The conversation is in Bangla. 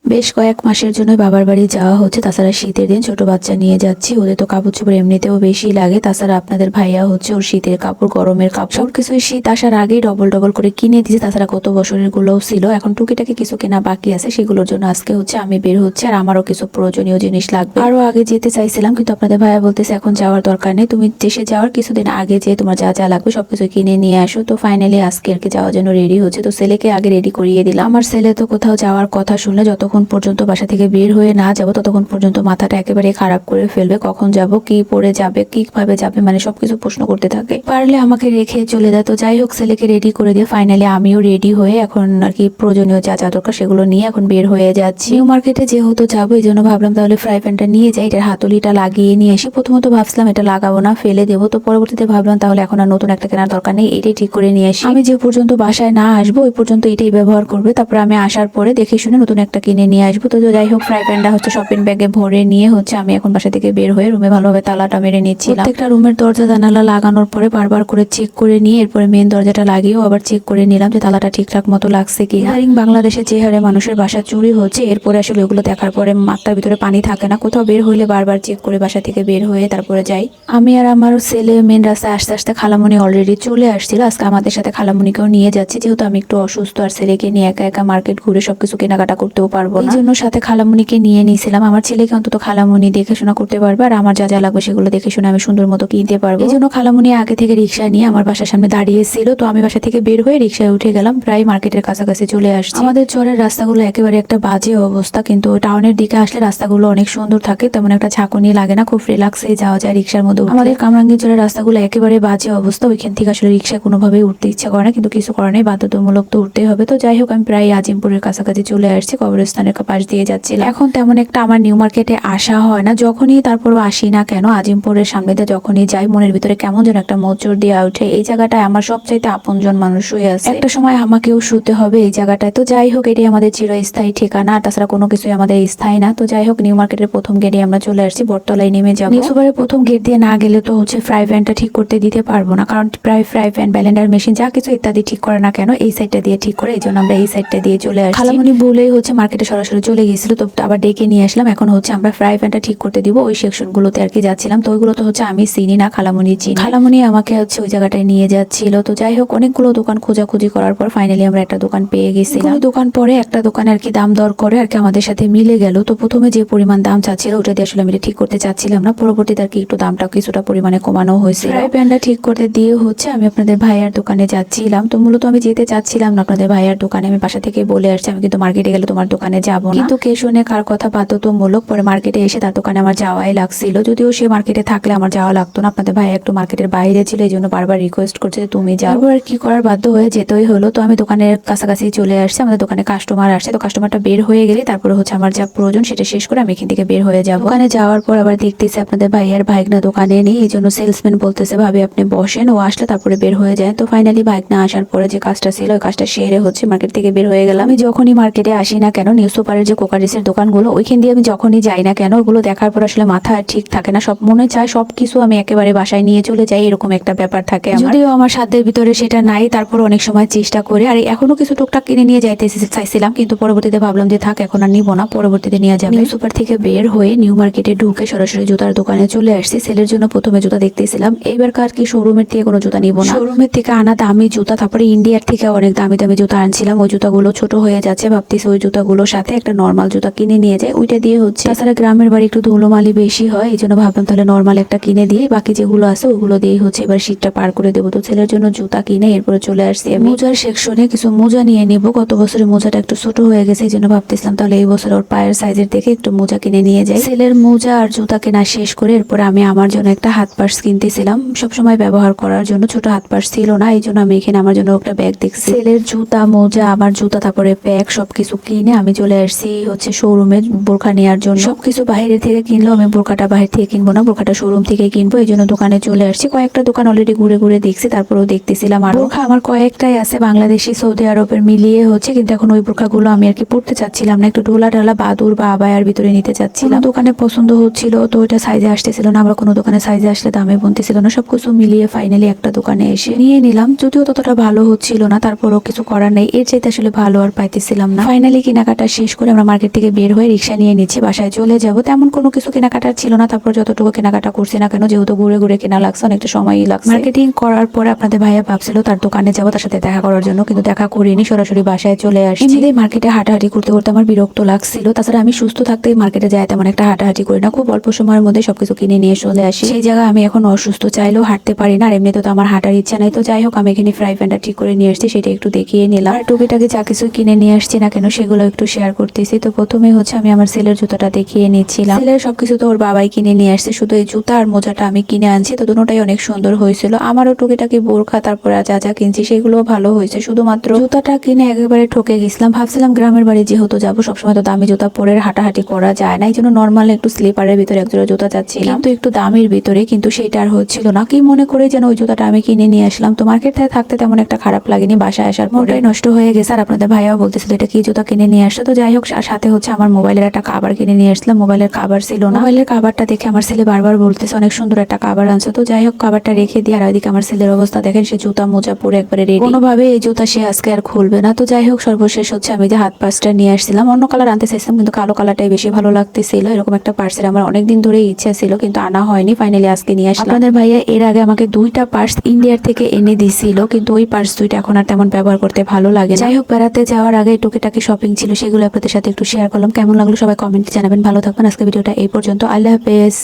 বেশ কয়েক মাসের জন্য বাবার বাড়ি যাওয়া হচ্ছে। তাছাড়া শীতের দিন ছোট বাচ্চা নিয়ে যাচ্ছি, ওদের তো কাপড় চোপড় এমনিতেও বেশি লাগে। তাছাড়া আপনাদের ভাইয়া হচ্ছে ওর শীতের কাপড়, গরমের কাপড় সবকিছুই শীত আসার আগেই ডবল ডবল করে কিনে দিয়েছে। তাছাড়া গত বছরের গুলোও ছিল, এখন টুকিটাকি কিছু কেনা বাকি আছে, সেগুলোর জন্য আজকে হচ্ছে আমি বের হচ্ছে। আর আমারও কিছু প্রয়োজনীয় জিনিস লাগবে। আরো আগে যেতে চাইছিলাম, কিন্তু আপনাদের ভাইয়া বলতেছে এখন যাওয়ার দরকার নেই, তুমি দেশে যাওয়ার কিছুদিন আগে যে তোমার যা যা লাগবে সবকিছু কিনে নিয়ে আসো। তো ফাইনালি আজকে আর কি যাওয়ার জন্য রেডি হচ্ছে। তো ছেলেকে আগে রেডি করিয়ে দিলাম। আমার ছেলে তো কোথাও যাওয়ার কথা শুনলে যতক্ষণ পর্যন্ত বাসা থেকে বের হয়ে না যাবো ততক্ষণ পর্যন্ত মাথাটা একেবারে খারাপ করে ফেলবে। কখন যাব, কি পরে যাবে, কিভাবে যাবে, মানে সবকিছু প্রশ্ন করতে থাকে। পারলে আমাকে রেখে চলে যায়। তো যাই হোক, ছেলেকে রেডি করে দিয়ে ফাইনালি আমিও রেডি হয়ে এখন আর কি প্রয়োজনীয় যা যা দরকার সেগুলো নিয়ে এখন বের হয়ে যাচ্ছি। নিউ মার্কেটে যেহেতু যাবো এই জন্য ভাবলাম তাহলে ফ্রাই প্যানটা নিয়ে যাই, এটার হাতুলিটা লাগিয়ে নিয়ে আসি। প্রথমত ভাবছিলাম এটা লাগাবো না, ফেলে দেবো। তো পরবর্তীতে ভাবলাম তাহলে এখন আর নতুন একটা কেনার দরকার নেই, এটাই ঠিক করে নিয়ে আসি। আমি যে পর্যন্ত বাসায় না আসবো ওই পর্যন্ত এটাই ব্যবহার করবে, তারপর আমি আসার পরে দেখে শুনে নতুন একটা কিনে নিয়ে আসবো। তো যাই হোক, ফ্রাই প্যানটা হচ্ছে শপিং ব্যাগে ভরে নিয়ে হচ্ছে আমি এখন বাসা থেকে বের হয়ে রুমে ভালোভাবে তালাটা মেরে নিচ্ছিলাম। প্রত্যেকটা রুমের দরজা জানালা লাগানোর পরে বারবার করে চেক করে নিয়ে এরপরে মেন দরজাটা লাগিয়েও আবার চেক করে নিলাম যে তালাটা ঠিকঠাক মতো লাগছে কি। বাংলাদেশে যে হারে মানুষের বাসা চুরি হচ্ছে, এরপরে আসলে ওগুলো দেখার পরে মাথার ভিতরে পানি থাকে না। কোথাও বের হইলে বারবার চেক করে বাসা থেকে বের হয়ে তারপরে যাই। আমি আর আমার ছেলে মেন রাস্তায় আস্তে আস্তে খালামণি অলরেডি চলে আসছিল। আজকে আমাদের সাথে খালামণিকেও নিয়ে যাচ্ছি, যেহেতু আমি একটু অসুস্থ আর ছেলেকে নিয়ে একা একা মার্কেট ঘুরে সবকিছু কেনাকাটা করতেও পারবো না, এই জন্য সাথে খালামণিকে নিয়ে নিয়েছিলাম। আমার ছেলেকে অন্তত খালামণি দেখাশোনা করতে পারবে আর আমার যা যা লাগবে সেগুলো দেখে শুনে আমি সুন্দর মতো কিনতে পারবো। এই জন্য খালামণি আগে থেকে রিক্সা নিয়ে আমার বাসার সামনে দাঁড়িয়েছিল। তো আমি বাসা থেকে বের হয়ে রিক্সায় উঠে গেলাম, প্রায় মার্কেটের কাছাকাছি চলে আসছি। আমাদের চরের রাস্তাগুলো একেবারে একটা বাজে অবস্থা, কিন্তু টাউনের দিকে আসলে রাস্তাগুলো অনেক সুন্দর থাকে, তেমন একটা ঝাঁকুনি লাগে না, খুব রিল্যাক্সে যাওয়া যায় রিক্সার মধ্যে। আমাদের কামরাঙ্গীর চরের রাস্তাগুলো একেবারে বাজে অবস্থা, ওইখান থেকে আসলে রিক্সা কোনোভাবেই উঠতে ইচ্ছা করে না, কিন্তু কিছু করার নেই, বাধ্যতামূলক তো উঠতেই হবে। তো যাই হোক, আমি প্রায় আজিমপুরের কাছাকাছি চলে আসছি, কবরস্থানের পাশ দিয়ে যাচ্ছিলাম। এখন তেমন একটা আমার নিউ মার্কেটে আসা হয় না, যখনই তারপরও আসি না কেন আজিমপুরের সামনে দিয়ে যখনই যাই মনের ভিতরে কেমন যেন একটা মোচড় দিয়ে ওঠে। এই জায়গাটায় আমার সবচাইতে আপনজন মানুষ শুয়ে আছে, একটা সময় আমাকেও শুতে হবে এই জায়গাটায়। তো যাই হোক, এটি আমাদের চিরস্থায়ী ঠিকানা, আর তাছাড়া কোনো কিছুই আমাদের স্থায়ী না। তো যাই হোক, নিউ মার্কেটের প্রথম গেটে আমরা চলে আসছি, বটতলায় নেমে যাবো। নিউ সুপারের প্রথম গেট দিয়ে না গেলে তো হচ্ছে ফ্রাই প্যানটা ঠিক করতে দিতে পারবো না, কারণ প্রায় ফ্রাই প্যান, ব্যালেন্ডার মেশিন যা কিছু ইত্যাদি ঠিক করে না কেন এই সাইডটা দিয়ে ঠিক করে, এই জন্য আমরা এই সাইডটা দিয়ে চলে আসছি। খালামণি বলেই হচ্ছে মার্কেটে সরাসরি চলে গিয়েছিল, তো আবার ডেকে নিয়ে আসলাম। এখন হচ্ছে আমরা ফ্রাই প্যানটা ঠিক করতে দিব, ওই সেকশন গুলোতে আর কি যাচ্ছিলাম। তো ওইগুলো তো হচ্ছে আমি চিনি না, খালামণি চিনি। খালামণি আমাকে হচ্ছে ওই জায়গাটায় নিয়ে যাচ্ছিল। তো যাই হোক, অনেকগুলো দোকান খোঁজাখুঁজি করার পর ফাইনালি আমরা একটা দোকান পেয়ে গেছিলাম। দোকান পরে একটা দোকানে আর কি দাম দর করে আর কি আমাদের সাথে মিলে গেল। তো প্রথমে যে পরিমাণ দাম চাচ্ছিল ওটা দিয়ে আসলে আমি ঠিক করতে চাচ্ছিলাম না, পরবর্তীতে আর কি একটু দামটা কিছুটা পরিমাণে কমানো হয়েছে। ফ্রাই প্যানটা ঠিক করতে দিয়ে হচ্ছে আমি আপনাদের ভাইয়ার দোকানে যাচ্ছিলাম। তো মূলত আমি যেতে চাচ্ছিলাম না আপনাদের ভাইয়ার দোকানে, আমি বাসা থেকে বলে আসছি আমি কিন্তু মার্কেটে গেলে তোমার দোকানে যাবো না, কিন্তু কে শুনে কার কথা বাধ্যতামূলক পরে মার্কেটে এসে তার দোকানে আমার যাওয়াই লাগছিল। যদিও সে মার্কেটে থাকলে আমার যাওয়া লাগতো না, আপনাদের ভাই একটু মার্কেটের বাইরে ছিল, এই জন্য বারবার রিকোয়েস্ট করছে যে তুমি যাও। আর কি করার, বাধ্য হয়ে যেতেই হলো। তো আমি দোকানের কাছাকাছি চলে আসছি, আমাদের দোকানে কাস্টমার আসছে। তো কাস্টমারটা বের হয়ে গেলে তারপরে হচ্ছে আমার যা প্রয়োজন সেটা শেষ করে আমি এখান থেকে বের হয়ে যাবো। ওখানে যাওয়ার পর আবার দেখতেছি আপনাদের ভাইয়ার ভাইগনা দোকানে নেই, এই জন্য সেলসম্যান বলতেছে ভাবি আপনি বসেন, ও আসলে তারপরে বের হয়ে যায়। তো ফাইনালি ভাইগনা আসার পরে যে কাজটা ছিল ওই কাজটা সেরে হচ্ছে মার্কেট থেকে বের হয়ে গেলাম। আমি যখনই মার্কেটে আসি না কেন, নিউজ পেপারের যে কোকারিসের দোকানগুলো ওইখান দিয়ে আমি যখনই যাই না কেন, ওগুলো দেখার পর আসলে মাথা ঠিক থাকে না, সব মনে চায় সবকিছু আমি একেবারে বাসায় নিয়ে চলে যাই, এরকম একটা ব্যাপার থাকে। যদিও আমার সাধ্যের ভিতরে সেটা নাই, তারপর অনেক সময় চেষ্টা করে আর এখনো কিছু টুকটাক কিনে নিয়ে যাইতে চাইছিলাম, কিন্তু পরবর্তীতে ভাবলাম যে থাক এখন আর নিবো না, পরবর্তীতে নিয়ে যাবে। নিউ সুপার থেকে বের হয়ে নিউ মার্কেটে ঢুকে সরাসরি জুতার দোকানে চলে আসছি। ছেলের জন্য প্রথমে জুতা দেখতেছিলাম, এইবারকার কি শোরুমের থেকে কোনো জুতা নিবো না, শোরুমের থেকে আনা দামি জুতা, তারপরে ইন্ডিয়ার থেকে অনেক দামি দামি জুতা আনছিলাম, ওই জুতাগুলো ছোট হয়ে যাচ্ছে, ভাবতেছি ওই জুতাগুলোর সাথে একটা নর্মাল জুতা কিনে নিয়ে যায়, ওইটা দিয়ে হচ্ছে। তাছাড়া গ্রামের বাড়ি একটু ধুলোমালি বেশি হয়, এই জন্য ভাবলাম তাহলে নর্মাল একটা কিনে দিয়ে বাকি যেগুলো আছে ওগুলো দিয়ে হচ্ছে এবার শীতটা পার করে দেবো। তো ছেলের জন্য জুতা কিনে এরপরে চলে আসছি আমি মোজার সেকশনে, কিছু মোজা নিয়ে নিবো। গত বছরের মোজাটা একটু ছোট হয়ে গেছে, এই জন্য ভাবতেছিলাম তাহলে এই বছর ওর পায়ের সাইজের দেখে একটু মোজা কিনে নিয়ে যাই। ছেলের মোজা আর জুতা কেনা শেষ করে এরপরে আমি আমার জন্য একটা হাত পার্স কিনতেছিলাম, সবসময় ব্যবহার করার জন্য। ছোট হাত পার্স ছিল না, এই জন্য আমি এখানে আমার জন্য একটা ব্যাগ দেখছি। ছেলের জুতা, মোজা, আমার জুতা, তারপরে ব্যাগ সবকিছু কিনে আমি চলে আসছি হচ্ছে শোরুমে বোরখা নেওয়ার জন্য। সবকিছু বাইরে থেকে কিনলেও আমি বোরখাটা বাইরে থেকে কিনবো না, বোরখাটা শোরুম থেকে কিনবো, এই জন্য দোকানে চলে আসছি। কয়েকটা দোকান অলরেডি ঘুরে ঘুরে দেখছি, তারপরেও দেখতেছিলাম আর বোরখা আমার কয়েকটাই আছে বাংলাদেশি সৌদি আরবের মিলিয়ে হচ্ছে, কিন্তু এখন ওই বোরখাগুলো আমি আর কি পড়তে চাচ্ছিলাম না, একটু ঢোলা ঢালা বাদুর বা আবায়ার ভিতরে নিতে চাচ্ছিলাম। দোকানে পছন্দ হচ্ছিল, তো ওইটা সাইজে আসতেছিল না, আমরা কোনো দোকানে সাইজে আসলে দামে বলতেছিল না, সবকিছু মিলিয়ে ফাইনালি একটা দোকানে এসে নিয়ে নিলাম। যদিও ততটা ভালো হচ্ছিল না, তারপরও কিছু করার নেই, এর চাইতে আসলে ভালো আর পাইতেছিলাম না। ফাইনালি কেনাকাটা শেষ করে আমরা মার্কেট থেকে বের হয়ে রিক্সা নিয়ে নিচ্ছি, বাসায় চলে যাব। তেমন কোনো কিছু কেনাকাটার ছিল না, তারপর যতটুকু কেনাকাটা করছি না কেন, যেহেতু ঘুরে ঘুরে কেনা লাগছে, অনেকটা সময়ই লাগছে। মার্কেটিং করার পরে আপনাদের ভাইয়া ভাবছিল তার দোকানে যাবো, তার সাথে দেখা করার জন্য, কিন্তু দেখা করিনি, সরাসরি বাসায় চলে আসছি। এমনিতেই মার্কেটে হাঁটাহাঁটি করতে করতে আমার বিরক্ত লাগছিল। তাছাড়া আমি সুস্থ থাকতে মার্কেটে যাই তেমন একটা হাঁটাহাঁটি করি না, খুব অল্প সময়ের মধ্যে সবকিছু কিনে নিয়ে চলে আসি। সেই জায়গায় আমি এখন অসুস্থ, চাইলেও হাঁটতে পারি না, আর এমনিতে তো আমার হাঁটার ইচ্ছা নাই। তো যাই হোক, আমি এখানে ফ্রাই প্যানটা ঠিক করে নিয়ে আসছি, সেটা একটু দেখিয়ে নিলাম। আর টুকিটাকি যা কিছু কিনে নিয়ে আসছি না কেন, সেগুলো একটু শেয়ার করতেছি। তো প্রথমে হচ্ছে আমি আমার ছেলের জুতোটা দেখিয়ে নিচ্ছিলাম। ছেলের সবকিছু তো ওর বাবাই কিনে নিয়ে আসছে, শুধু এই জুতা আর মোজাটা আমি কিনে আনছি। তো দুটোটাই অনেক সুন্দর হয়েছিল। আমারও টুকিটাকি বোরখা তারপরে যা যা কিনছি সেগুলো ভালো হয়েছে, শুধুমাত্র জুতাটা কিনে একেবারে ঠকে গেছিলাম। ভাবছিলাম গ্রামের বাড়ি যেহেতু যাবো, সবসময় তো দামি জুতা পরে হাঁটাহাঁটি করা যায় না, এই জন্য নর্মাল একটু স্লিপারের ভিতরে একজোড়া জুতা চাচ্ছিলাম, কিন্তু একটু দামের ভিতরে, কিন্তু সেটা আর হচ্ছিল না। কি মনে করে যেন ওই জুতাটা আমি কিনে নিয়ে আসলাম। তো মার্কেটে থাকতে তেমন একটা খারাপ লাগেনি, বাসায় আসার পরে নষ্ট হয়ে গেছে। আর আপনাদের ভাইয়াও বলতেছিল এটা কি জুতা কিনে নিয়ে আসছে। তো যাই হোক, সাথে হচ্ছে আমার মোবাইলের একটা কাভার কিনে নিয়ে আসলাম। মোবাইলের কাভার ছিল না, মোবাইলের কাভারটা দেখে আমার ছেলে বারবার বলতেছে অনেক সুন্দর একটা কাভার আনছে। তো যাই হোক, কাভারটা রেখে দিয়ে, আর ওইদিকে আমার ছেলের অবস্থা দেখেন, সে জুতা মোজা পরে একবারে রেডি, কোনোভাবে এই জুতা সে আজকে আর খুলবে না। তো যাই হোক, সর্বশেষ হচ্ছে আমি যে হাত পার্সটা নিয়ে আসছিলাম, অন্য কালার আনতে চাইছিলাম, কিন্তু কালো কালারটাই বেশি ভালো লাগতেছিল। এরকম একটা পার্সের আমার অনেকদিন ধরে ইচ্ছা ছিল, কিন্তু আনা হয়নি, ফাইনালি আজকে নিয়ে আসলাম। আপনাদের ভাইয়া এর আগে আমাকে 2টা পার্স ইন্ডিয়ার থেকে এনে দিছিল, কিন্তু ওই পার্স 2টা এখন আর তেমন ব্যবহার করতে ভালো লাগে। যাই হোক, বেড়াতে যাওয়ার আগে টুকিটাকি শপিং ছিল, সেগুলো আপনাদের সাথে একটু শেয়ার করলাম। কেমন লাগলো সবাই কমেন্টে জানাবেন। ভালো থাকবেন। আজকে ভিডিওটা এই পর্যন্ত। আল্লাহ হাফেজ।